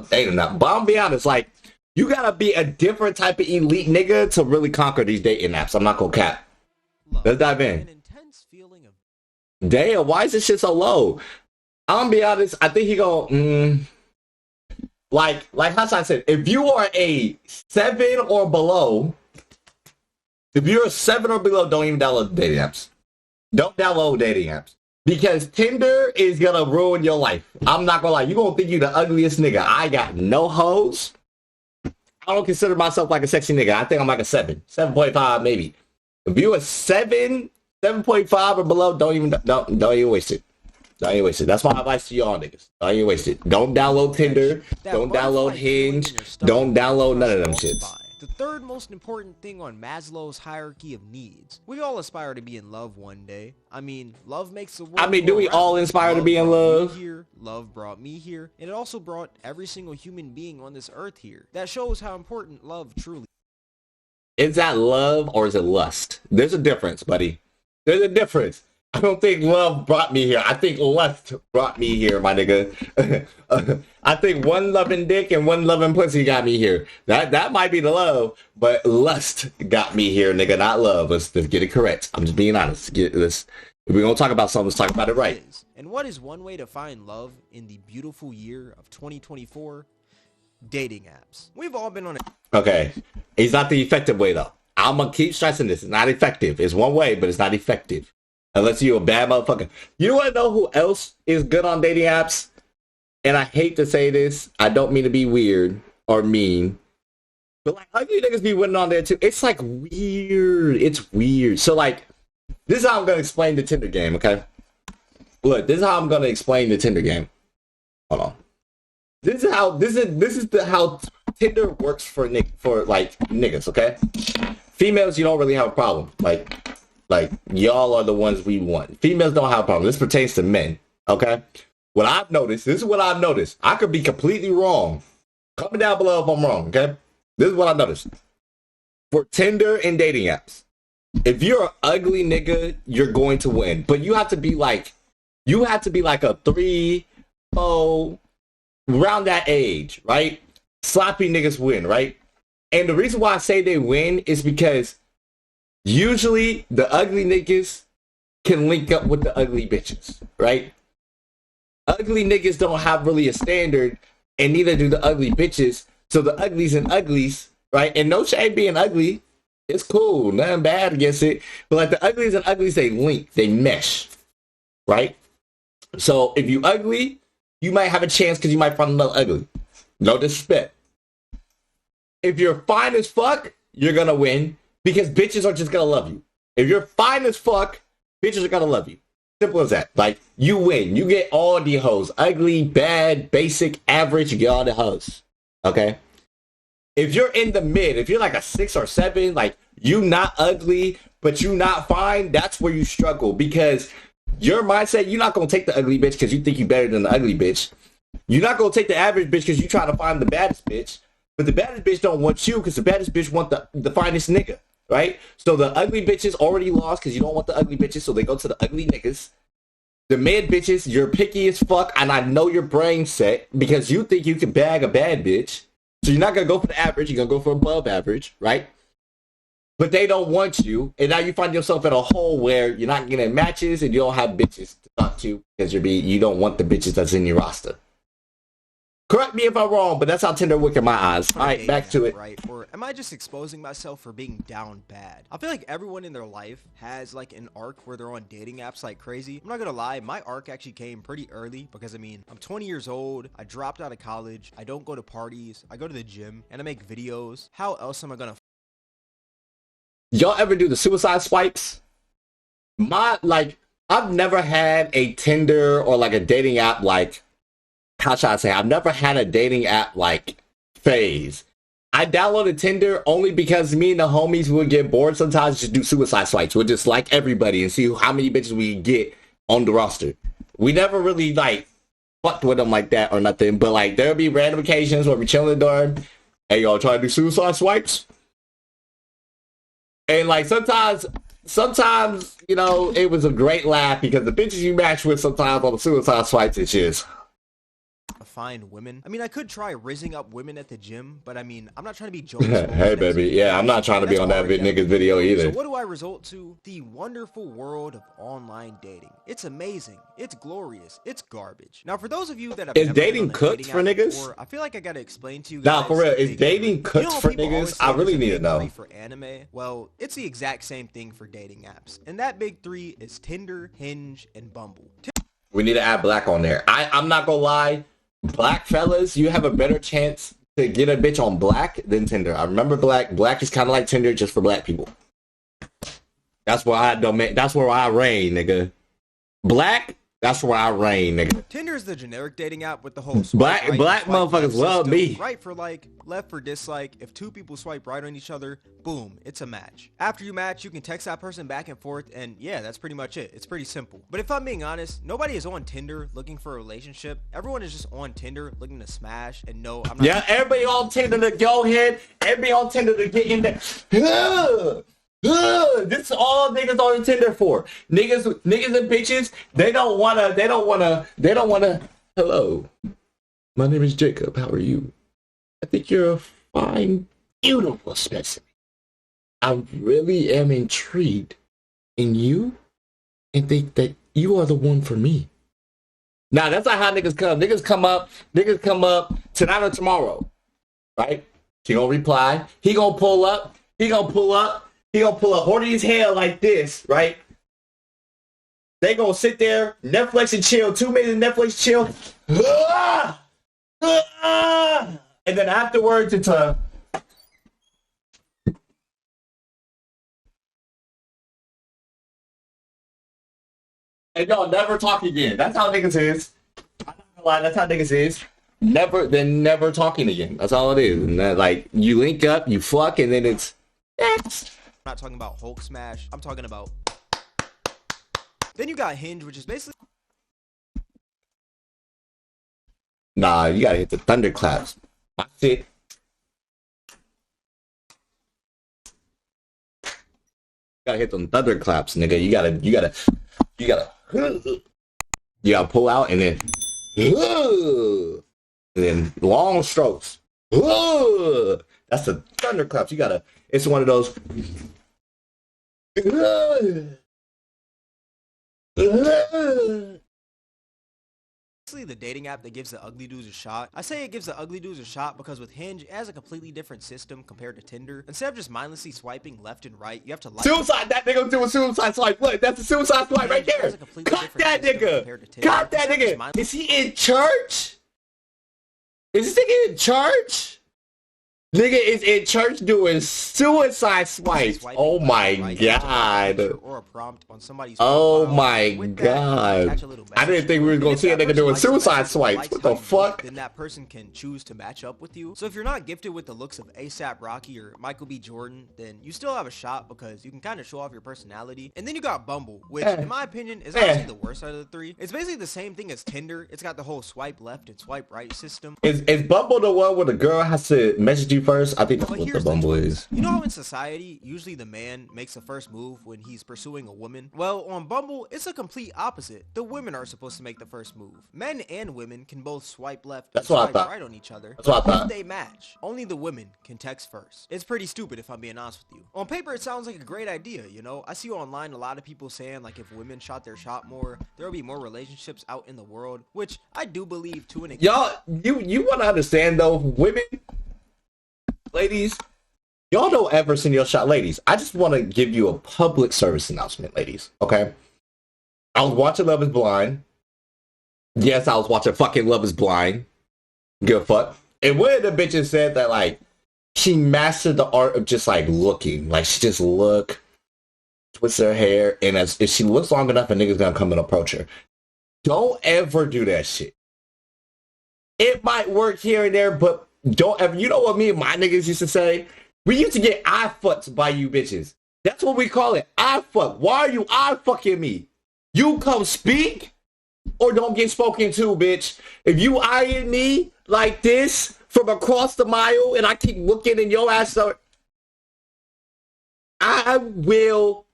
download dating app. But I'm be honest, like, you gotta be a different type of elite nigga to really conquer these dating apps. I'm not gonna cap. Let's dive in. Damn, why is this shit so low? I'm gonna be honest, I think he go, like Hassan said, if you are a 7 or below, if you're a 7 or below, don't even download dating apps. Don't download dating apps. Because Tinder is gonna ruin your life. I'm not gonna lie. You're gonna think you the ugliest nigga. I got no hoes. I don't consider myself like a sexy nigga. I think I'm like a 7. 7.5 maybe. If you're a 7, 7.5 or below, don't even waste it. Don't even waste it. That's my advice to y'all niggas. Don't even waste it. Don't download Tinder. Don't download Hinge. Don't download none of them shits. The third most important thing on Maslow's hierarchy of needs. We all aspire to be in love one day. I mean, love makes the world. I mean, do we all aspire to be in love? Love brought me here, and it also brought every single human being on this earth here. That shows how important love truly is. Is that love or is it lust? There's a difference, buddy. There's a difference. I don't think love brought me here. I think lust brought me here, my nigga. I think one loving dick and one loving pussy got me here. That might be the love, but lust got me here, nigga, not love. Let's get it correct. I'm just being honest. If we're going to talk about something, let's talk about it right. And what is one way to find love in the beautiful year of 2024? Dating apps. We've all been on it. Okay. It's not the effective way, though. I'm going to keep stressing this. It's not effective. It's one way, but it's not effective. Unless you're a bad motherfucker. You want to know who else is good on dating apps? And I hate to say this. I don't mean to be weird or mean. But like, ugly niggas be winning on there too. It's like weird. It's weird. So like, this is how I'm going to explain the Tinder game, okay? Look, this is how I'm going to explain the Tinder game. Hold on. This is how Tinder works for like niggas, okay? Females, you don't really have a problem. Like, y'all are the ones we want. Females don't have a problem. This pertains to men, okay? What I've noticed, this is what I've noticed. I could be completely wrong. Comment down below if I'm wrong, okay? This is what I've noticed. For Tinder and dating apps, if you're an ugly nigga, you're going to win. But you have to be like a 3, 4, around that age, right? Sloppy niggas win, right? And the reason why I say they win is because usually the ugly niggas can link up with the ugly bitches, right? Ugly niggas don't have really a standard, and neither do the ugly bitches. So the uglies and uglies, right? And no shade being ugly, it's cool, nothing bad against it. But like the uglies and uglies, they link, they mesh, right? So if you ugly, you might have a chance because you might find another ugly. No disrespect. If you're fine as fuck, you're gonna win. Because bitches are just gonna love you. If you're fine as fuck, bitches are gonna love you. Simple as that. Like, you win. You get all the hoes. Ugly, bad, basic, average, you get all the hoes. Okay? If you're in the mid, if you're like a 6 or 7, like, you not ugly, but you not fine, that's where you struggle. Because your mindset, you're not gonna take the ugly bitch because you think you're better than the ugly bitch. You're not gonna take the average bitch because you try to find the baddest bitch. But the baddest bitch don't want you because the baddest bitch want the finest nigga. Right? So the ugly bitches already lost because you don't want the ugly bitches, so they go to the ugly niggas. The mid bitches, you're picky as fuck, and I know your brain set because you think you can bag a bad bitch. So you're not going to go for the average, you're going to go for above average, right? But they don't want you, and now you find yourself in a hole where you're not getting matches and you don't have bitches to talk to because you don't want the bitches that's in your roster. Correct me if I'm wrong, but that's how Tinder work in my eyes. All right, back to it. Right? Or am I just exposing myself for being down bad? I feel like everyone in their life has like an arc where they're on dating apps like crazy. I'm not gonna lie, my arc actually came pretty early because I mean, I'm 20 years old, I dropped out of college, I don't go to parties, I go to the gym, and I make videos. How else am I gonna... Y'all ever do the suicide swipes? I've never had a Tinder or like a dating app like... How should I say? I've never had a dating app like phase. I downloaded Tinder only because me and the homies would get bored sometimes, just do suicide swipes. We'll just like everybody and see how many bitches we get on the roster. We never really like fucked with them like that or nothing, but like there'll be random occasions where we chill in the dorm. Hey, y'all try to do suicide swipes? And like sometimes, you know, it was a great laugh because the bitches you match with sometimes on the suicide swipes, it's just... find women. I mean, I could try rizzing up women at the gym, but I mean, I'm not trying to be Jonas. Hey, baby. Yeah, I'm not trying to be on that nigga's video either. So what do I resort to? The wonderful world of online dating. It's amazing. It's glorious. It's garbage. Now, for those of you that have is dating cooked for niggas? Before, I feel like I gotta explain to you guys. Nah, for real, is dating cooked for niggas? I really need to know. For anime, well, it's the exact same thing for dating apps, and that big three is Tinder, Hinge, and Bumble. We need to add black on there. I'm not gonna lie, black fellas, you have a better chance to get a bitch on black than Tinder. I remember black. Black is kind of like Tinder, just for black people. That's where I reign, nigga. Black. That's where I reign, nigga. Tinder is the generic dating app with the whole black motherfuckers love me. Right for like, left for dislike. If two people swipe right on each other, boom, it's a match. After you match, you can text that person back and forth, and yeah, that's pretty much it. It's pretty simple. But if I'm being honest, nobody is on Tinder looking for a relationship. Everyone is just on Tinder looking to smash. And no, I'm not. Yeah, everybody on Tinder to go ahead. Everybody on Tinder to get in there. This is all niggas on Tinder for. Niggas and bitches, they don't wanna. Hello, my name is Jacob. How are you? I think you're a fine, beautiful specimen. I really am intrigued in you and think that you are the one for me. Now, that's not how niggas come. Niggas come up tonight or tomorrow, right? He gonna reply. He gonna pull up. He gonna pull horny his hair like this, right? They gonna sit there, Netflix and chill. 2 minutes Netflix chill. And then afterwards, it's a... And y'all never talk again. That's how niggas is. I'm not gonna lie, that's how niggas is. Never talking again. That's all it is. And that, like, you link up, you fuck, and then it's... I'm not talking about Hulk smash. I'm talking about... Then you got Hinge, which is basically... Nah, you gotta hit the thunderclaps. That's it. You gotta hit them thunderclaps, nigga. You gotta pull out and then long strokes. That's the thunderclaps. You gotta... It's one of those... the dating app that gives the ugly dudes a shot. I say it gives the ugly dudes a shot because with Hinge, it has a completely different system compared to Tinder. Instead of just mindlessly swiping left and right, you have to like... Suicide! That nigga do a suicide swipe. Look, that's a suicide swipe right there. Cut that nigga! Cut that nigga! Is he in church? Is this nigga in church? Nigga is in church doing suicide swipes. Oh my god. Or a prompt on somebody's oh my god. I didn't think we were gonna see a nigga doing suicide swipes. What the fuck? Then that person can choose to match up with you. So if you're not gifted with the looks of ASAP Rocky or Michael B. Jordan, then you still have a shot because you can kind of show off your personality. And then you got Bumble, which in my opinion is actually the worst out of the three. It's basically the same thing as Tinder. It's got the whole swipe left and swipe right system. Is Bumble the one where the girl has to message you first? I think that's what the Bumble is. You know how in society, usually the man makes the first move when he's pursuing a woman? Well, on Bumble, it's a complete opposite. The women are supposed to make the first move. Men and women can both swipe left and swipe right on each other. That's what I thought. If they match, only the women can text first. It's pretty stupid if I'm being honest with you. On paper, it sounds like a great idea, you know? I see online a lot of people saying like if women shot their shot more, there will be more relationships out in the world, which I do believe to an extent. Y'all, you want to understand though, women... Ladies, y'all don't ever send your shot. Ladies, I just want to give you a public service announcement, ladies, okay? I was watching Love is Blind. Yes, I was watching fucking Love is Blind. Good fuck. And one of the bitches said that, like, she mastered the art of just, like, looking. Like, she just look, twists her hair, and if she looks long enough, a nigga's gonna come and approach her. Don't ever do that shit. It might work here and there, but don't ever, you know what me and my niggas used to say? We used to get eye fucked by you bitches. That's what we call it. Eye fuck. Why are you eye fucking me? You come speak or don't get spoken to, bitch. If you eyeing me like this from across the mile and I keep looking in your ass, I will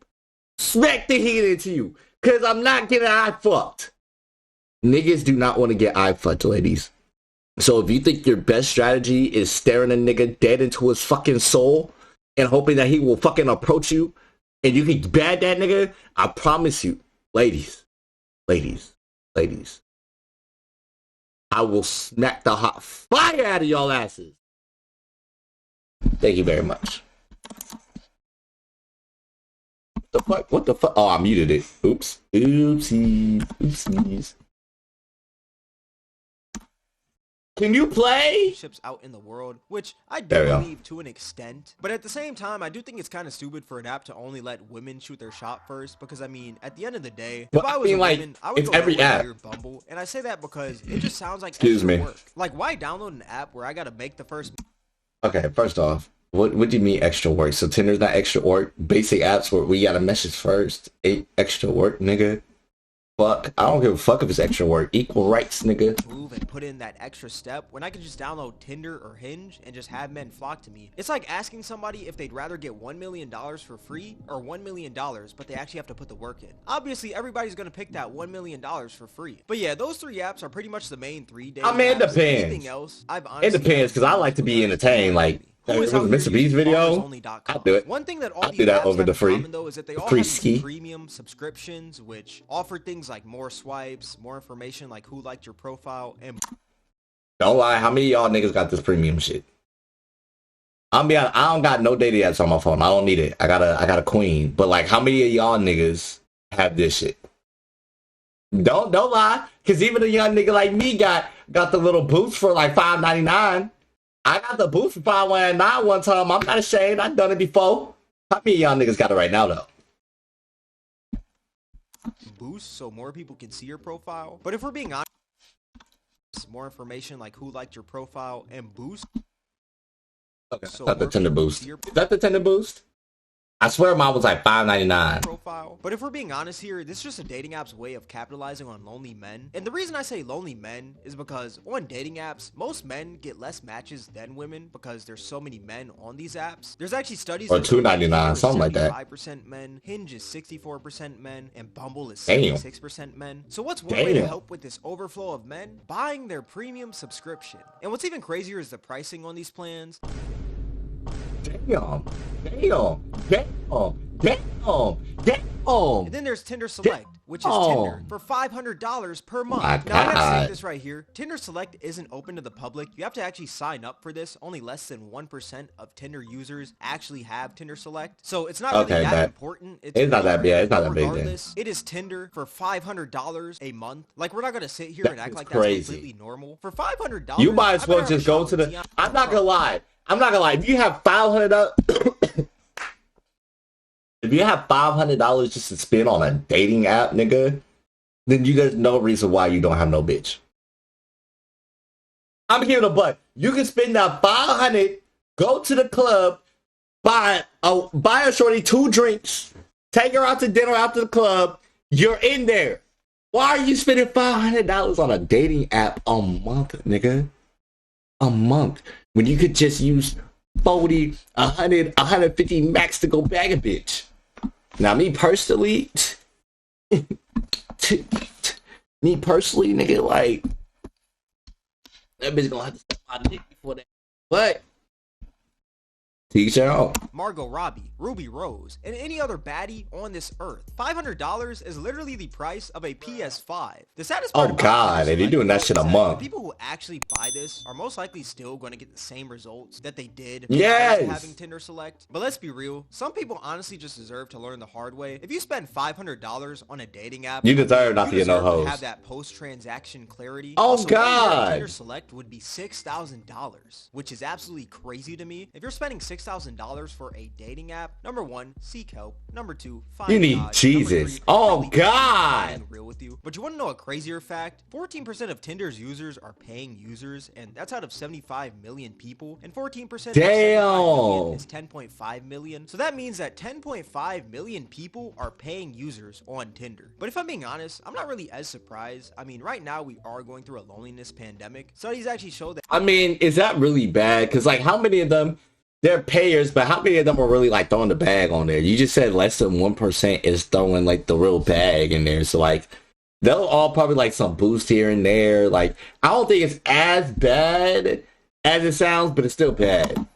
smack the heat into you. Cause I'm not getting eye fucked. Niggas do not want to get eye fucked, ladies. So if you think your best strategy is staring a nigga dead into his fucking soul and hoping that he will fucking approach you and you can bad that nigga, I promise you, ladies, I will smack the hot fire out of y'all asses. Thank you very much. The fuck? What the fuck? Oh, I muted it. Oops. Oopsies. Can you play? Ships out in the world, which I do believe to an extent. But at the same time, I do think it's kind of stupid for an app to only let women shoot their shot first. Because I mean, at the end of the day, if I was a woman, I would go every app. Bumble. And I say that because it just sounds like Excuse me. work. Like, why download an app where I gotta make the first? Okay, first off, what do you mean extra work? So Tinder's not extra work? Basic apps where we gotta message first ain't extra work, nigga? Fuck, I don't give a fuck if it's extra work. Equal rights, nigga. Move and put in that extra step when I could just download Tinder or Hinge and just have men flock to me. It's like asking somebody if they'd rather get $1 million for free or $1 million, but they actually have to put the work in. Obviously, everybody's gonna pick that $1 million for free. But yeah, those three apps are pretty much the main 3 days. I mean, it depends. Anything else, it depends, because I like to be entertained, like, if it was Mr. B's video, I'll do it. One thing that all I'll do that over the free. Though, is that they all have premium subscriptions, which offer things like more swipes, more information like who liked your profile, and don't lie, how many of y'all niggas got this premium shit? I don't got no dating apps on my phone. I don't need it. I got a queen. But like, how many of y'all niggas have this shit? Don't lie, because even a young nigga like me got the little boost for like $5.99. I got the boost for $5.99 one time. I'm not ashamed. I've done it before. How many of y'all niggas got it right now, though? Boost so more people can see your profile. But if we're being honest, more information like who liked your profile and boost. Okay, so that's the Tinder boost. Is that the Tinder boost? I swear mine was like $5.99. Profile. But if we're being honest here, this is just a dating app's way of capitalizing on lonely men. And the reason I say lonely men is because on dating apps, most men get less matches than women because there's so many men on these apps. There's actually studies or $2.99, something like that. 5% men, Hinge is 64% men, and Bumble is 76% men. So what's one way to help with this overflow of men? Buying their premium subscription. And what's even crazier is the pricing on these plans. Damn. And then there's Tinder Select, which is Tinder for $500 per month. Now, I gotta say this right here. Tinder Select isn't open to the public. You have to actually sign up for this. Only less than 1% of Tinder users actually have Tinder Select. So it's not really that important. It's not that big. It's not that big. Regardless, it is Tinder for $500 a month. Like, we're not gonna sit here and act like that's completely normal. For $500, you might as well just go to the... I'm not gonna lie. If you have $500... If you have $500 just to spend on a dating app, nigga, then there's no reason why you don't have no bitch. I'm here to butt. You can spend that $500, go to the club, buy a shorty 2 drinks, take her out to dinner after the club. You're in there. Why are you spending $500 on a dating app a month, nigga? A month when you could just use 40, 100, 150 max to go bag a bitch. Now, me personally, nigga, like, that bitch gonna have to step my dick before that. But, teach her own. Margot Robbie, Ruby Rose, and any other baddie on this earth. $500 is literally the price of a PS5. The saddest part about God, and they're doing that shit a month. The people who actually buy this are most likely still going to get the same results that they did having Tinder Select. But let's be real, some people honestly just deserve to learn the hard way. If you spend $500 on a dating app, you deserve not to get no hoes. Have that post-transaction clarity. Oh also, God, Tinder Select would be $6,000, which is absolutely crazy to me. If you're spending $6,000 for a dating app, number 1, seek help. Number 2, find you need God. Jesus. 3, oh God. Real with you. But you want to know a crazier fact? 14% of Tinder's users are paying users, and that's out of 75 million people. And 14% damn is 10.5 million. So that means that 10.5 million people are paying users on Tinder. But if I'm being honest, I'm not really as surprised. I mean, right now we are going through a loneliness pandemic. Studies actually show that. I mean, is that really bad? Because like, how many of them? They're payers, but how many of them are really like throwing the bag on there? You just said less than 1% is throwing like the real bag in there. So like, They'll all probably like some boost here and there. Like, I don't think it's as bad as it sounds, but it's still bad.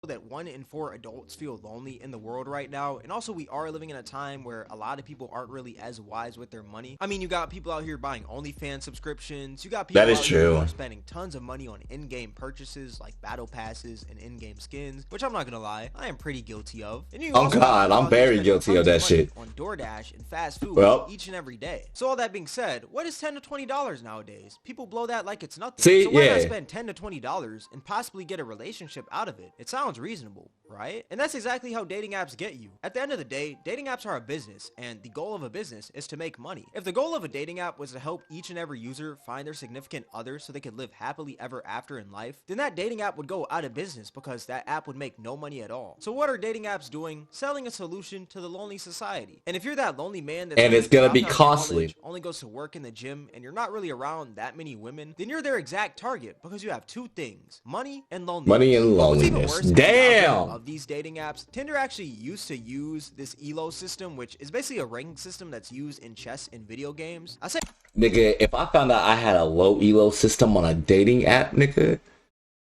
That 1 in 4 adults feel lonely in the world right now, and also we are living in a time where a lot of people aren't really as wise with their money. I mean, you got people out here buying OnlyFans subscriptions, you got people That is out true. here who are spending tons of money on in-game purchases like battle passes and in-game skins, which I'm not gonna lie, I am pretty guilty of. And you Oh God, I'm very guilty of that shit. On DoorDash and fast food each and every day. So all that being said, what is $10 to $20 nowadays? People blow that like it's nothing. See, so why not spend $10 to $20 and possibly get a relationship out of it? It sounds reasonable, right? And that's exactly how dating apps get you. At the end of the day, dating apps are a business, and the goal of a business is to make money. If the goal of a dating app was to help each and every user find their significant other so they could live happily ever after in life, then that dating app would go out of business because that app would make no money at all. So what are dating apps doing? Selling a solution to the lonely society. And if you're that lonely man that's it's gonna be costly, college, only goes to work in the gym, and you're not really around that many women, then you're their exact target because you have two things: money and loneliness. Money and loneliness. Damn! Of these dating apps, Tinder actually used to use this ELO system, which is basically a ranking system that's used in chess and video games. I say, nigga, if I found out I had a low ELO system on a dating app, nigga,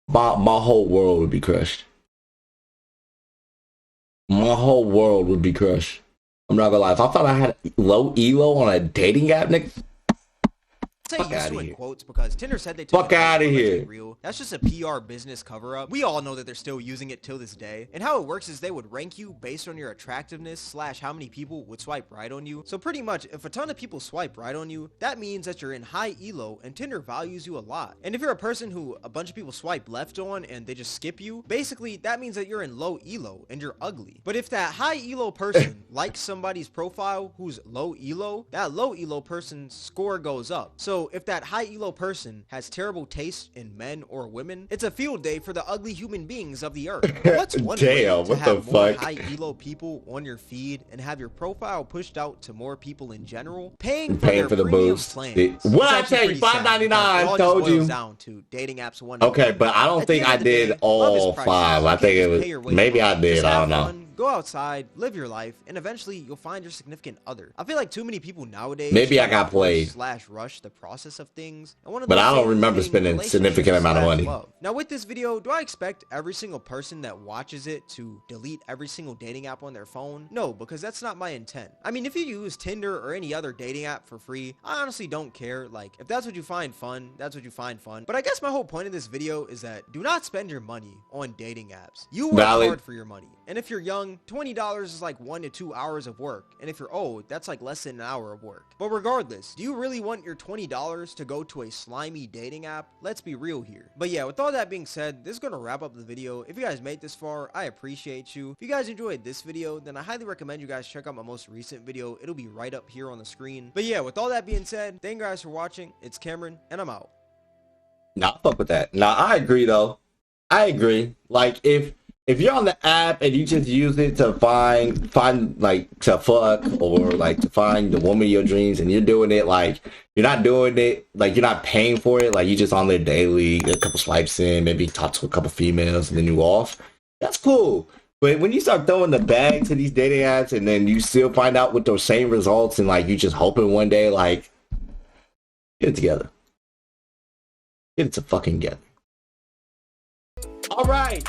my whole world would be crushed. My whole world would be crushed. I'm not gonna lie. If I thought I had low ELO on a dating app, nigga, fuck out of here. Quotes because Tinder said they took fuck out of here. Real. That's just a PR business cover-up. We all know that they're still using it till this day. And how it works is they would rank you based on your attractiveness / how many people would swipe right on you. So pretty much, if a ton of people swipe right on you, that means that you're in high ELO and Tinder values you a lot. And if you're a person who a bunch of people swipe left on and they just skip you, basically that means that you're in low ELO and you're ugly. But if that high ELO person likes somebody's profile who's low ELO, that low ELO person's score goes up. So if that high ELO person has terrible taste in men or women, it's a field day for the ugly human beings of the earth. What's one way to have more high ELO people on your feed and have your profile pushed out to more people in general? Paying for the boost. What I tell you, $5.99. Told you. Down to dating apps. Okay, but I don't think I did all 5. I think it was maybe I did. I don't know. Go outside, live your life, and eventually you'll find your significant other. I feel like too many people nowadays I got played / rush the process of things. But I don't remember spending a significant amount of money. Now with this video, do I expect every single person that watches it to delete every single dating app on their phone? No, because that's not my intent. I mean, if you use Tinder or any other dating app for free, I honestly don't care. Like, if that's what you find fun, that's what you find fun. But I guess my whole point of this video is that do not spend your money on dating apps. You work hard for your money. And if you're young, $20 is like 1 to 2 hours of work. And if you're old, that's like less than an hour of work. But regardless, do you really want your $20 to go to a slimy dating app? Let's be real here. But yeah, with all that being said, this is going to wrap up the video. If you guys made this far, I appreciate you. If you guys enjoyed this video, then I highly recommend you guys check out my most recent video. It'll be right up here on the screen. But yeah, with all that being said, thank you guys for watching. It's Cameron, and I'm out. Nah, fuck with that. Nah, I agree though. I agree. Like, if you're on the app and you just use it to find like to fuck or like to find the woman of your dreams, and you're doing it like you're not doing it like you're not paying for it, like you just on there daily, get a couple swipes in, maybe talk to a couple females and then you off, that's cool. But when you start throwing the bag to these dating apps and then you still find out with those same results and like you just hoping one day, like, get it together. Get it to fucking together. All right.